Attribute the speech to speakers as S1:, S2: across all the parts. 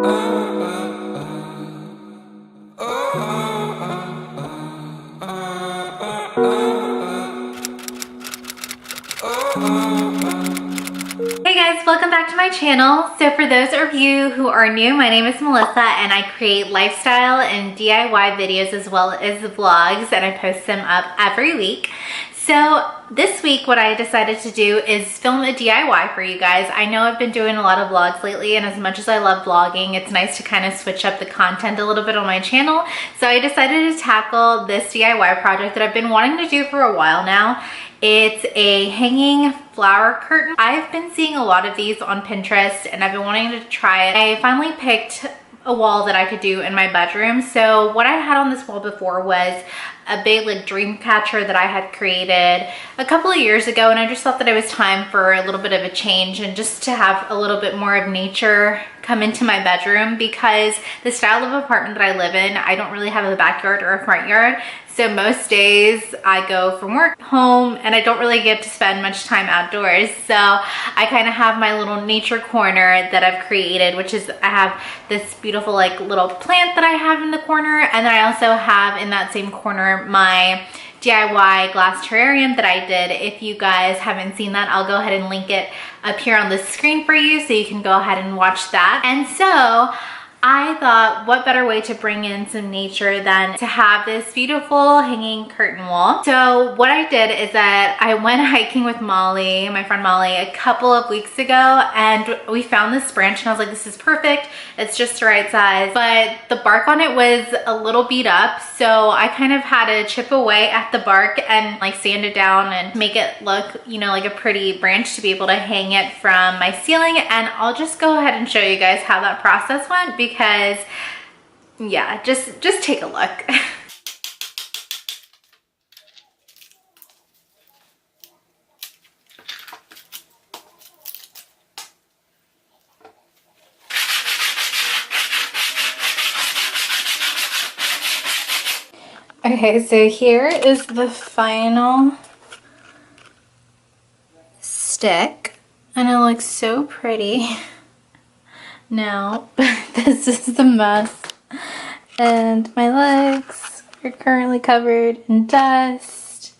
S1: Hey guys, welcome back to my channel. So for those of you who are new, my name is Melissa and I create lifestyle and DIY videos as well as vlogs, and I post them up every week. So this week what I decided to do is film a DIY for you guys. I know I've been doing a lot of vlogs lately, and as much as I love vlogging, it's nice to kind of switch up the content a little bit on my channel. So I decided to tackle this DIY project that I've been wanting to do for a while now. It's a hanging flower curtain. I've been seeing a lot of these on Pinterest and I've been wanting to try it. I finally picked a wall that I could do in my bedroom. So what I had on this wall before was a big like dream catcher that I had created a couple of years ago, and I just thought that it was time for a little bit of a change and just to have a little bit more of nature come into my bedroom, because the style of apartment that I live in, I don't really have a backyard or a front yard. So most days I go from work home and I don't really get to spend much time outdoors. So I kind of have my little nature corner that I've created, which is I have this beautiful like little plant that I have in the corner, and then I also have in that same corner my DIY glass terrarium that I did. If you guys haven't seen that, I'll go ahead and link it up here on the screen for you so you can go ahead and watch that. And so I thought, what better way to bring in some nature than to have this beautiful hanging curtain wall. So what I did is that I went hiking with Molly, my friend Molly, a couple of weeks ago, and we found this branch and I was like, this is perfect. It's just the right size. But the bark on it was a little beat up, so I kind of had to chip away at the bark and like sand it down and make it look, you know, like a pretty branch to be able to hang it from my ceiling. And I'll just go ahead and show you guys how that process went, because yeah, just take a look. Okay, so here is the final stick, and it looks so pretty now, but this is the mess. And my legs are currently covered in dust.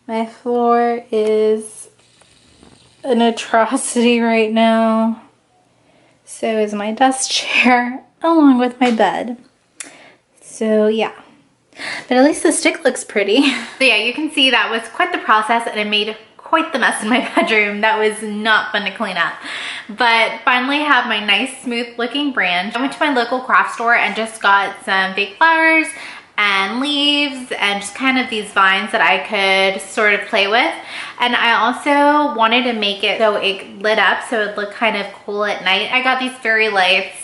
S1: My floor is an atrocity right now. So is my dust chair, along with my bed. So yeah. But at least the stick looks pretty. So yeah, you can see that was quite the process, and it made quite the mess in my bedroom. That was not fun to clean up. But finally have my nice smooth looking branch. I went to my local craft store and just got some fake flowers and leaves and just kind of these vines that I could sort of play with. And I also wanted to make it so it lit up so it would look kind of cool at night. I got these fairy lights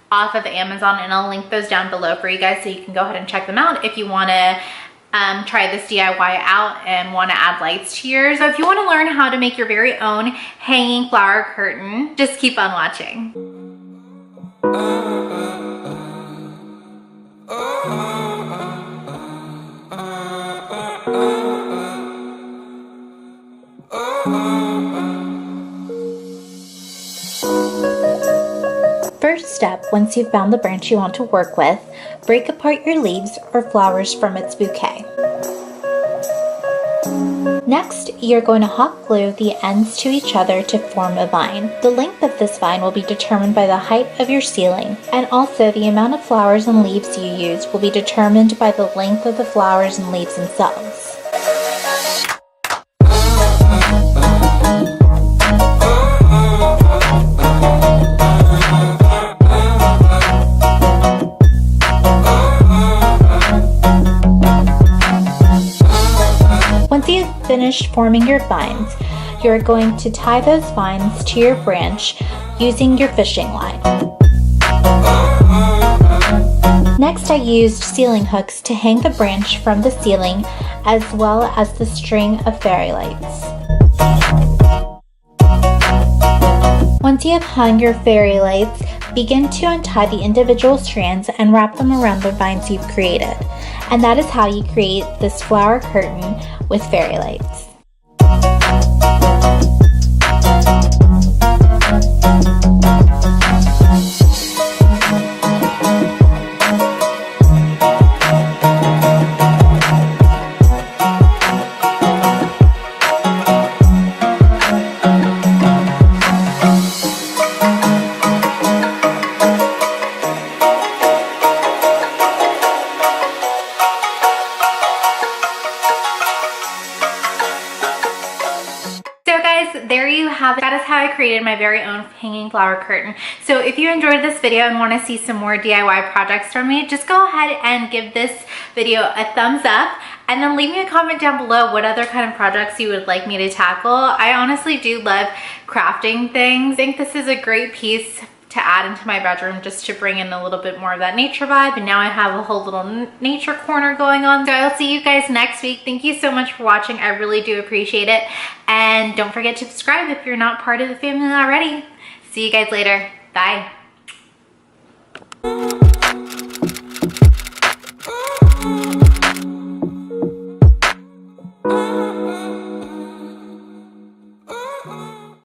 S1: off of Amazon, and I'll link those down below for you guys so you can go ahead and check them out if you want to try this DIY out and want to add lights to yours. So if you want to learn how to make your very own hanging flower curtain, just keep on watching. First step, once you've found the branch you want to work with, break apart your leaves or flowers from its bouquet. Next, you're going to hot glue the ends to each other to form a vine. The length of this vine will be determined by the height of your ceiling, and also the amount of flowers and leaves you use will be determined by the length of the flowers and leaves themselves. Once you've finished forming your vines, you're going to tie those vines to your branch using your fishing line. Next, I used ceiling hooks to hang the branch from the ceiling, as well as the string of fairy lights. Once you have hung your fairy lights, begin to untie the individual strands and wrap them around the vines you've created. And that is how you create this flower curtain with fairy lights. my very own hanging flower curtain. So if you enjoyed this video and want to see some more DIY projects from me, just go ahead and give this video a thumbs up, and then leave me a comment down below what other kind of projects you would like me to tackle. I honestly do love crafting things. I think this is a great piece to add into my bedroom just to bring in a little bit more of that nature vibe. And now I have a whole little nature corner going on. So I'll see you guys next week. Thank you so much for watching. I really do appreciate it. And don't forget to subscribe if you're not part of the family already. See you guys later. Bye.